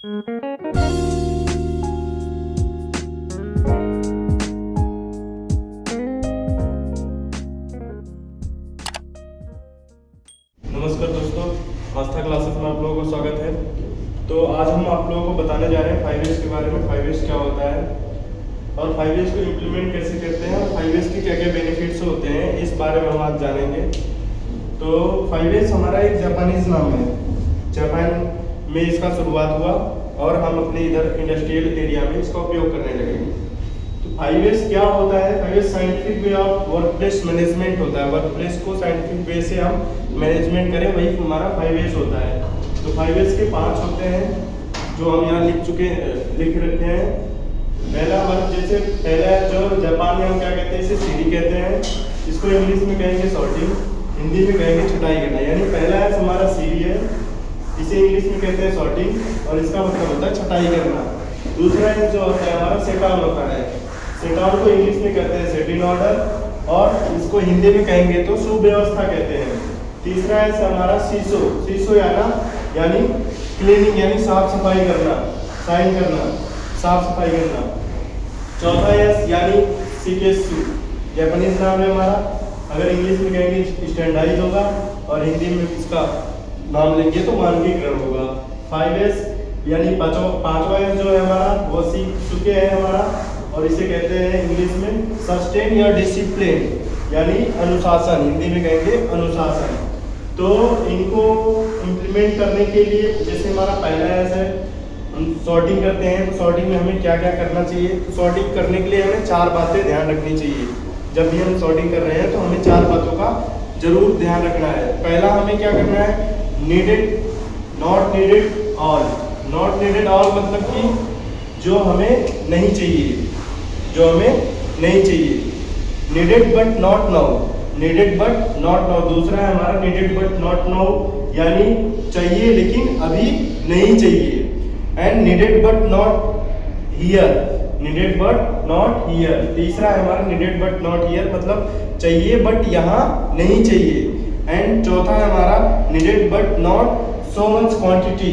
नमस्कार दोस्तों, आस्था क्लासेस में आप लोगों को स्वागत है। तो आज हम आप लोगों को बताने जा रहे हैं 5S के बारे में। 5S क्या होता है और 5S को इम्प्लीमेंट कैसे करते हैं और 5S के क्या क्या बेनिफिट्स होते हैं, इस बारे में हम आज जानेंगे। तो 5S हमारा एक जापानीज नाम है, जापान में इसका शुरुआत हुआ और हम अपने इधर इंडस्ट्रियल एरिया में इसका उपयोग करने लगे। तो 5S क्या होता है? 5S scientific way of work place management होता है। वर्क प्लेस को साइंटिफिक वे से हम मैनेजमेंट करें, वही हमारा 5S होता है। तो 5S के 5 होते हैं जो हम यहाँ लिख रखे हैं। पहला वर्क, जैसे पहला जो जापान में हम क्या कहते हैं, इसे सीढ़ी कहते हैं। इसको इंग्लिश में कहेंगे सॉर्टिंग, हिंदी में कहेंगे छटाई करना। यानी पहला है हमारा सीढ़ी है, इसे इंग्लिश में कहते हैं सॉर्टिंग और इसका मतलब होता है छटाई करना। दूसरा है जो होता है हमारा सेट डाउन होता है। सेट डाउन को इंग्लिश में कहते हैं सेट इन ऑर्डर और इसको हिंदी में कहेंगे तो सुव्यवस्था कहते हैं। तीसरा है हमारा सीसो, सीसो यानी क्लीनिंग, यानी साफ सफाई करना, साइन करना, साफ सफाई करना। चौथा है यानी सीकेसु, जापानीज नाम है हमारा। अगर इंग्लिश में कहेंगे स्टैंडर्डाइज होगा और हिंदी में इसका नाम लेंगे तो मानकीकरण होगा। 5S यानी पांचवा एस जो है हमारा वो सीख चुके हैं हमारा, और इसे कहते हैं इंग्लिश में सस्टेन या डिसिप्लिन, यानी अनुशासन, हिंदी में कहेंगे अनुशासन। तो इनको इम्प्लीमेंट करने के लिए जैसे हमारा पहला एस है, हम सॉर्टिंग करते हैं। तो सॉर्टिंग में हमें क्या क्या करना चाहिए? तो सॉर्टिंग करने के लिए हमें 4 बातें ध्यान रखनी चाहिए। जब भी हम सॉर्टिंग कर रहे हैं तो हमें 4 बातों का जरूर ध्यान रखना है। पहला हमें क्या करना है? Needed, not needed, all. Not needed all मतलब कि जो हमें नहीं चाहिए, जो हमें नहीं चाहिए। Needed but not now, needed but not now. दूसरा है हमारा नीडेड बट नॉट नाउ, यानी चाहिए लेकिन अभी नहीं चाहिए। And needed but not here, needed but not here. तीसरा है हमारा नीडेड बट नॉट हियर, मतलब चाहिए बट यहाँ नहीं चाहिए। एंड चौथा है हमारा needed but not so much quantity,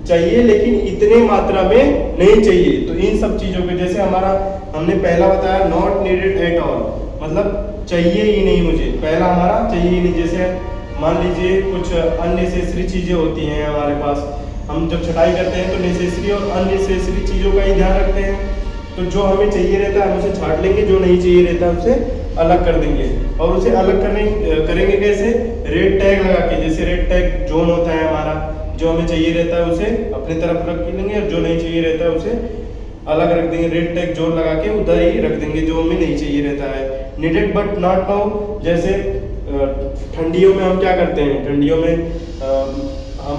चाहिए लेकिन इतने मात्रा में नहीं चाहिए। तो इन सब चीजों के जैसे हमारा हमने पहला बताया नॉट नीडेड एट ऑल, मतलब चाहिए ही नहीं मुझे। पहला हमारा चाहिए ही नहीं। जैसे मान लीजिए कुछ अननेसेसरी चीजें होती हैं हमारे पास, हम जब छटाई करते हैं तो नेसेसरी और अननेसेसरी चीजों का ही ध्यान रखते हैं। तो जो हमें चाहिए रहता है हम उसे छाट लेंगे, जो नहीं चाहिए रहता है उसे अलग कर देंगे। और उसे अलग करेंगे कैसे? रेड टैग लगा के। जैसे रेड टैग जोन होता है हमारा, जो हमें चाहिए रहता है उसे अपनी तरफ रख लेंगे और जो नहीं चाहिए रहता है उसे अलग रख देंगे। रेड टैग जोन लगा के उधर ही रख देंगे जो हमें नहीं चाहिए रहता है। नीडेड बट नॉट नाउ, जैसे ठंडियों में हम क्या करते हैं? ठंडियों में हम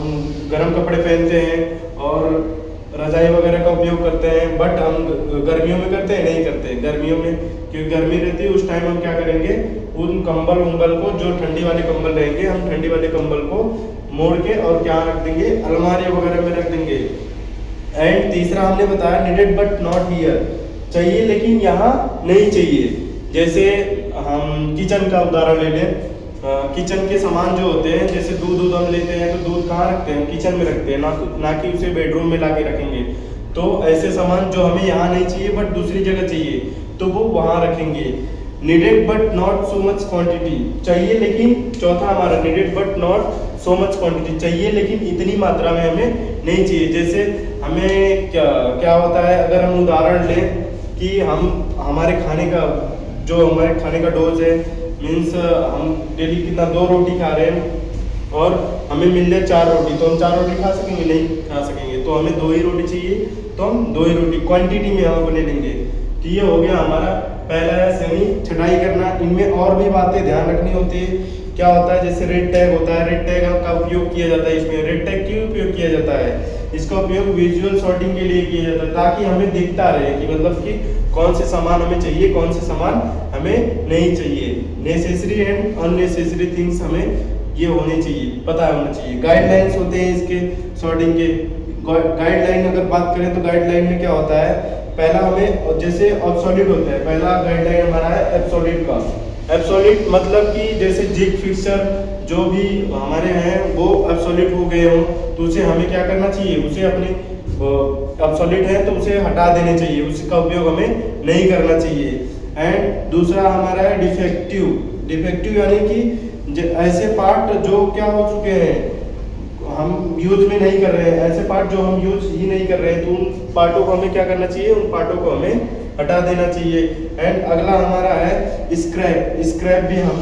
गर्म कपड़े पहनते हैं और रजाई वगैरह का उपयोग करते हैं, बट हम गर्मियों में करते हैं? नहीं करते। गर्मियों में क्योंकि गर्मी रहती है उस टाइम हम क्या करेंगे? उन कंबल को, जो ठंडी वाले कंबल रहेंगे, हम ठंडी वाले कंबल को मोड़ के और क्या रख देंगे? अलमारी वगैरह में रख देंगे। एंड तीसरा हमने बताया नीडेड बट नॉट हियर, चाहिए लेकिन यहाँ नहीं चाहिए। जैसे हम किचन का उदाहरण ले लें, किचन के सामान जो होते हैं, जैसे दूध हम लेते हैं तो दूध कहाँ रखते हैं? किचन में रखते हैं, ना कि उसे बेडरूम में लाके रखेंगे। तो ऐसे सामान जो हमें यहाँ नहीं चाहिए बट दूसरी जगह चाहिए तो वो वहाँ रखेंगे। Needed but not so much quantity, चाहिए लेकिन, चौथा हमारा needed but not so much quantity, चाहिए लेकिन इतनी मात्रा में हमें नहीं चाहिए। जैसे हमें क्या होता है, अगर हम उदाहरण लें कि हमारे खाने का डोज है, मीन्स हम डेली कितना 2 रोटी खा रहे हैं और हमें मिल जाए 4 रोटी, तो हम 4 रोटी खा सकेंगे? नहीं खा सकेंगे। तो हमें 2 ही रोटी चाहिए तो हम 2 ही रोटी क्वांटिटी में हम ले लेंगे। तो ये हो गया हमारा पहला है सेमी छटाई करना। इनमें और भी बातें ध्यान रखनी होती है। क्या होता है? जैसे रेड टैग होता है, रेड टैग का उपयोग किया जाता है। इसमें रेड टैग क्यों उपयोग किया जाता है? इसका उपयोग विजुअल सॉर्टिंग के लिए किया जाता है, ताकि हमें दिखता रहे कि मतलब कि कौन से सामान हमें चाहिए, कौन से सामान हमें नहीं चाहिए। नेसेसरी एंड अननेसेसरी थिंग्स हमें ये होने चाहिए, पता होना चाहिए। गाइडलाइंस होते हैं इसके सॉर्टिंग के। गाइडलाइन अगर बात करें तो गाइडलाइन में क्या होता है? पहला हमें जैसे ऑब्सोल्यूट होता है, पहला गाइडलाइन हमारा है एब्सोल्यूट का। एब्सोल्यूट मतलब कि जैसे जिग फिक्सर जो भी हमारे हैं वो एब्सोल्यूट हो गए हो, तो उसे हमें क्या करना चाहिए? उसे अपने ऑब्सोलीट है तो उसे हटा देने चाहिए, उसका उपयोग हमें नहीं करना चाहिए। एंड दूसरा हमारा है डिफेक्टिव। डिफेक्टिव यानी कि ऐसे पार्ट जो क्या हो चुके हैं, हम यूज में नहीं कर रहे हैं, ऐसे पार्ट जो हम यूज ही नहीं कर रहे हैं, तो उन पार्टों को हमें क्या करना चाहिए, उन पार्टों को हमें हटा देना चाहिए। एंड अगला हमारा है स्क्रैप। स्क्रैप भी हम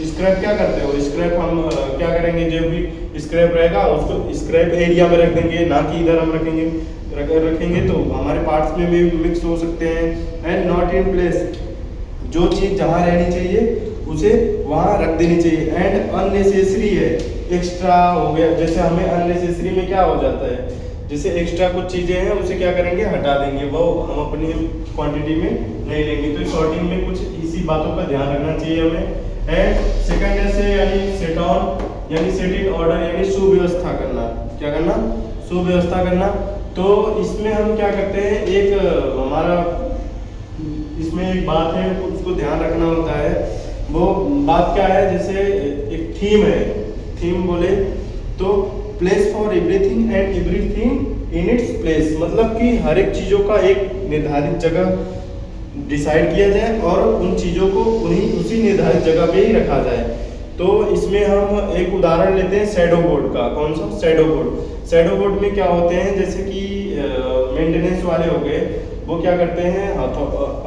स्क्रैप क्या करते हो, स्क्रैप हम क्या करेंगे, जो भी स्क्रैप रहेगा उसको स्क्रैप एरिया में रख देंगे, ना कि इधर हम रखेंगे तो हमारे पार्ट्स में भी मिक्स हो सकते हैं। एंड नॉट इन प्लेस, जो चीज़ जहाँ रहनी चाहिए उसे वहाँ रख देनी चाहिए। एंड अननेसेसरी है, एक्स्ट्रा हो गया, जैसे हमें अननेसेसरी में क्या हो जाता है, जैसे एक्स्ट्रा कुछ चीज़ें हैं उसे क्या करेंगे, हटा देंगे, वो हम अपनी क्वांटिटी में नहीं लेंगे। तो सॉर्टिंग में कुछ इसी बातों का ध्यान रखना चाहिए हमें। एंड सेकंड है से यानी सेट ऑन, यानी सेट इन ऑर्डर, यानी सुव्यवस्था करना। क्या करना, सुव्यवस्था करना। तो इसमें हम क्या करते हैं, एक हमारा इसमें एक बात है उसको ध्यान रखना होता है। वो बात क्या है, जैसे एक थीम है, थीम बोले तो place for everything and everything in its place, मतलब कि हर एक चीज़ों का एक निर्धारित जगह डिसाइड किया जाए और उन चीज़ों को उसी निर्धारित जगह पे ही रखा जाए। तो इसमें हम एक उदाहरण लेते हैं शैडो बोर्ड का। कौन सा, शैडो बोर्ड। शैडो बोर्ड में क्या होते हैं, जैसे कि मेंटेनेंस वाले हो गए, वो क्या करते हैं,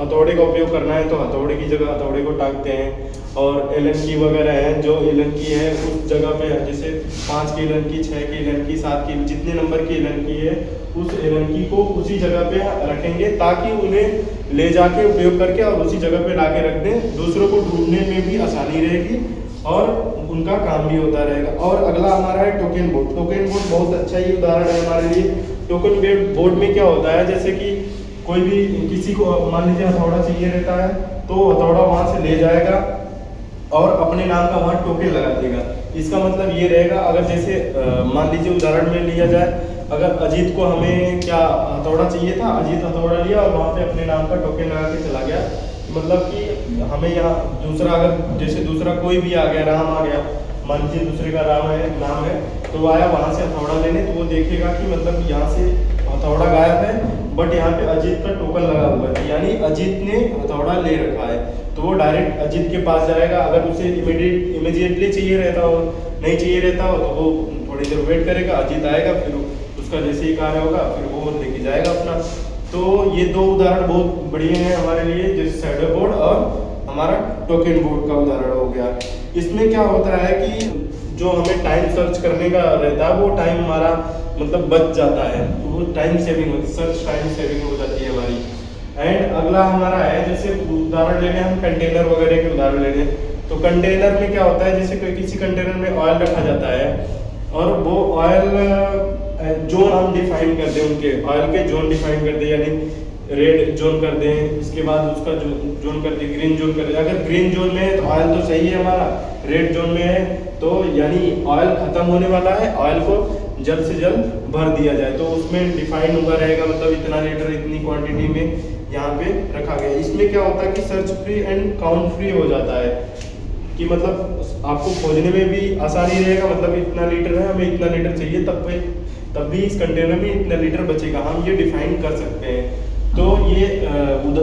हथौड़े का उपयोग करना है तो हथौड़े की जगह हथौड़े को टांगते हैं। और एलनकी वगैरह है, जो एलनकी है उस जगह पे, जैसे 5 की एलनकी, 6 की एलनकी, 7 की, जितने नंबर की एलनकी है उस एलनकी को उसी जगह पे रखेंगे, ताकि उन्हें ले जाके उपयोग करके और उसी जगह पे लाके रख दें। दूसरों को ढूंढने में भी आसानी रहेगी और उनका काम भी होता रहेगा। और अगला हमारा है टोकन बोर्ड। टोकन बोर्ड बहुत अच्छा ही उदाहरण है हमारे लिए। टोकन बोर्ड में क्या होता है, जैसे कि कोई भी किसी को मान लीजिए हथौड़ा चाहिए रहता है, तो हथौड़ा वहाँ से ले जाएगा और अपने नाम का वहाँ टोकन लगा देगा। इसका मतलब ये रहेगा, अगर जैसे मान लीजिए उदाहरण में लिया जाए, अगर अजीत को हमें क्या हथौड़ा चाहिए था, अजीत हथौड़ा लिया और वहाँ पे अपने नाम का टोकन लगा के चला गया, मतलब कि हमें यहाँ दूसरा, अगर जैसे दूसरा कोई भी आ गया, राम आ गया, मान लीजिए दूसरे का नाम है, तो वो आया वहाँ से हथौड़ा लेने, तो वो देखेगा कि मतलब यहाँ से हथौड़ा गायब है, बट यहाँ पे अजीत का टोकन लगा हुआ है, यानी अजीत ने हथौड़ा ले रखा है, तो वो डायरेक्ट अजीत के पास जाएगा। अगर उसे इमीडिएटली चाहिए रहता हो, नहीं चाहिए रहता हो, तो वो थोड़ी देर वेट करेगा, अजीत आएगा, फिर उसका जैसे ही कार्य होगा फिर वो लेके जाएगा अपना। तो ये दो उदाहरण बहुत बढ़िया हैं हमारे लिए, जैसे शैडो बोर्ड और हमारा टोकन बोर्ड का उदाहरण हो गया। इसमें क्या होता है कि जो हमें टाइम सर्च करने का रहता है, वो टाइम हमारा मतलब बच जाता है, तो वो टाइम सेविंग होती है, सर्च टाइम सेविंग हो जाती है हमारी। एंड अगला हमारा है, जैसे उदाहरण ले लें हम कंटेनर वगैरह के उदाहरण ले लें, तो कंटेनर में क्या होता है, जैसे कोई किसी कंटेनर में ऑयल रखा जाता है और वो ऑयल जोन हम डिफाइन कर दें, उनके ऑयल के जोन डिफाइन कर दें, यानी रेड जोन कर दें, इसके बाद उसका जोन कर दें, ग्रीन जोन कर दें। अगर ग्रीन जोन में है तो ऑयल तो सही है हमारा, रेड जोन में है तो यानी ऑयल खत्म होने वाला है, ऑयल को जल्द से जल्द भर दिया जाए, तो उसमें डिफाइन हुआ रहेगा, मतलब इतना लीटर इतनी क्वांटिटी में यहाँ पे रखा गया। इसमें क्या होता है कि search free and count free हो जाता है, कि मतलब आपको खोजने में भी आसानी रहेगा, मतलब इतना लीटर है, हमें इतना लीटर चाहिए, तब भी इस कंटेनर में इतना लीटर बचेगा, हम ये डिफाइन कर सकते हैं। तो ये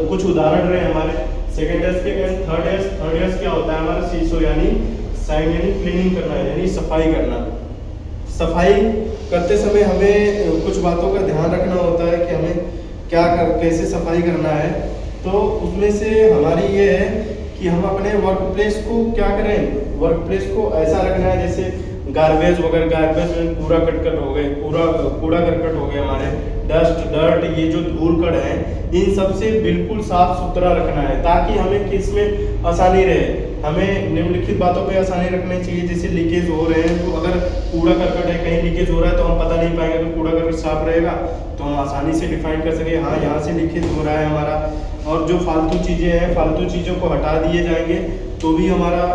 कुछ उदाहरण रहे हमारे सेकेंड एस के। थर्ड एस क्या होता है हमारा, सीसो यानी साइन, यानी क्लीनिंग करना, यानी सफाई करना। सफाई करते समय हमें कुछ बातों का ध्यान रखना होता है कि हमें कैसे सफाई करना है। तो उसमें से हमारी ये है कि हम अपने वर्क प्लेस को क्या करें, वर्क प्लेस को ऐसा रखना है, जैसे गार्बेज वगैरह, गार्बेज में कूड़ा करकट हो गए, कूड़ा करकट हो गए, हमारे डस्ट डर्ट, ये जो धूल कण है, इन सब से बिल्कुल साफ सुथरा रखना है, ताकि हमें किसमें आसानी रहे। हमें निम्नलिखित बातों पे आसानी रखनी चाहिए, जैसे लीकेज हो रहे हैं, तो अगर कूड़ा करकट है, कहीं लीकेज हो रहा है तो हम पता नहीं पाएंगे, अगर कूड़ा करकट साफ रहेगा तो हम आसानी से डिफाइन कर सके, हाँ यहाँ से लीकेज हो रहा है हमारा। और जो फालतू चीज़ें हैं, फालतू चीज़ों को हटा दिए जाएंगे तो भी हमारा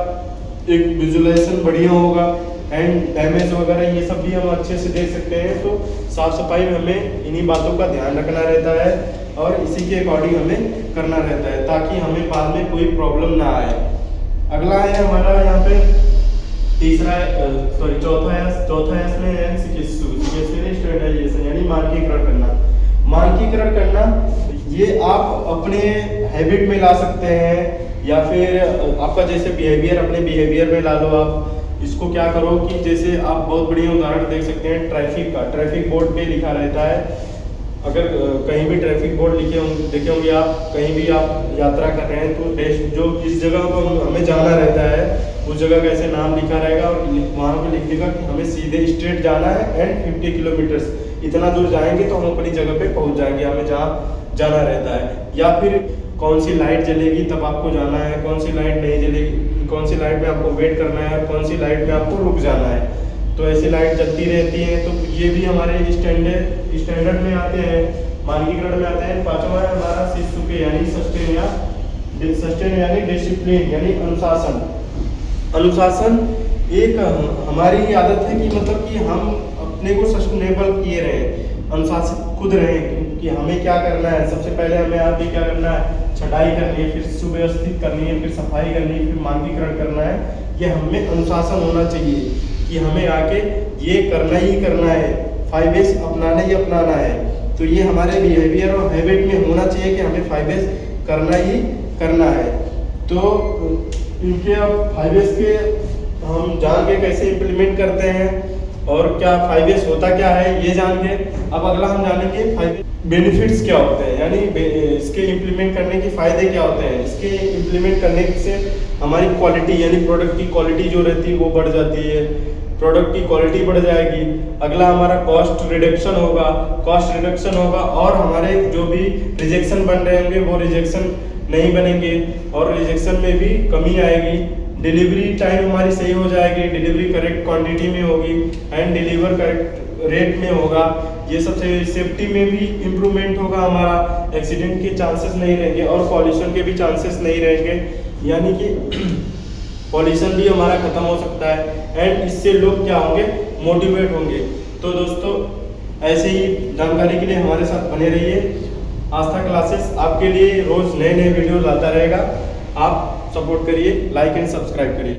एक विजुअलाइजेशन बढ़िया होगा। एंड डैमेज वगैरह ये सब भी हम अच्छे से देख सकते हैं। तो साफ सफाई में हमें इन्हीं बातों का ध्यान रखना रहता है और इसी के अकॉर्डिंग हमें करना रहता है, ताकि हमें बाद में कोई प्रॉब्लम ना आए। अगला है हमारा यहाँ पे चौथा एस में है स्टैंडर्डाइजेशन यानी मानकीकरण करना। मानकीकरण करना ये आप अपने हैबिट में ला सकते हैं या फिर आपका जैसे बिहेवियर, अपने बिहेवियर में ला लो आप। इसको क्या करो कि जैसे आप बहुत बढ़िया उदाहरण देख सकते हैं ट्रैफिक का। ट्रैफिक बोर्ड पे लिखा रहता है, अगर कहीं भी ट्रैफिक बोर्ड देखे होंगे आप, कहीं भी आप यात्रा कर रहे हैं तो जो जिस जगह को हमें जाना रहता है उस जगह का ऐसे नाम लिखा रहेगा और वहाँ पे लिख देगा कि हमें सीधे स्ट्रेट जाना है एंड 50 किलोमीटर्स, इतना दूर जाएंगे तो हम अपनी जगह पे पहुँच जाएंगे, हमें जहाँ जाना रहता है। या फिर कौन सी लाइट जलेगी तब आपको जाना है, कौन सी लाइट नहीं जलेगी, कौन सी लाइट में आपको वेट करना है, कौन सी लाइट में आपको रुक जाना है। तो ऐसी लाइट जलती रहती है। तो ये भी हमारे स्टैंडर्ड में आते हैं, मानकीकरण में आते हैं। पांचवा है हमारा शिस्तुके यानी सस्टेन यानी डिसिप्लिन यानी अनुशासन। अनुशासन एक हमारी आदत है कि मतलब कि हम अपने को सस्टेनेबल किए रहे, अनुशासित खुद रहे कि हमें क्या करना है। सबसे पहले हमें आप भी क्या करना है, छटाई करनी है, फिर सुव्यवस्थित करनी है, फिर सफाई करनी है, फिर मानकीकरण करना है। ये हमें अनुशासन होना चाहिए कि हमें आके ये करना ही करना है, 5S अपनाना ही अपनाना है। तो ये हमारे बिहेवियर और हैबिट में होना चाहिए कि हमें 5S करना ही करना है। तो इनके अब 5S के हम जान के कैसे इम्प्लीमेंट करते हैं और क्या 5S होता क्या है ये जान के अब अगला हम जानेंगे 5S बेनिफिट्स क्या होते हैं, यानी इसके इम्प्लीमेंट करने के फायदे क्या होते हैं। इसके इम्प्लीमेंट करने से हमारी क्वालिटी यानी प्रोडक्ट की क्वालिटी जो रहती है वो बढ़ जाती है, प्रोडक्ट की क्वालिटी बढ़ जाएगी। अगला हमारा कॉस्ट रिडक्शन होगा और हमारे जो भी रिजेक्शन बन रहे होंगे वो रिजेक्शन नहीं बनेंगे और रिजेक्शन में भी कमी आएगी। डिलीवरी टाइम हमारी सही हो जाएगी, डिलीवरी करेक्ट क्वांटिटी में होगी एंड डिलीवर करेक्ट रेट में होगा। ये सबसे सेफ्टी में भी इम्प्रूवमेंट होगा, हमारा एक्सीडेंट के चांसेस नहीं रहेंगे और पॉल्यूशन के भी चांसेस नहीं रहेंगे, यानी कि पॉल्यूशन भी हमारा खत्म हो सकता है एंड इससे लोग क्या होंगे, मोटिवेट होंगे। तो दोस्तों ऐसे ही जानकारी के लिए हमारे साथ बने रहिए। आस्था क्लासेस आपके लिए रोज नए वीडियो लाता रहेगा। आप सपोर्ट करिए, लाइक एंड सब्सक्राइब करिए।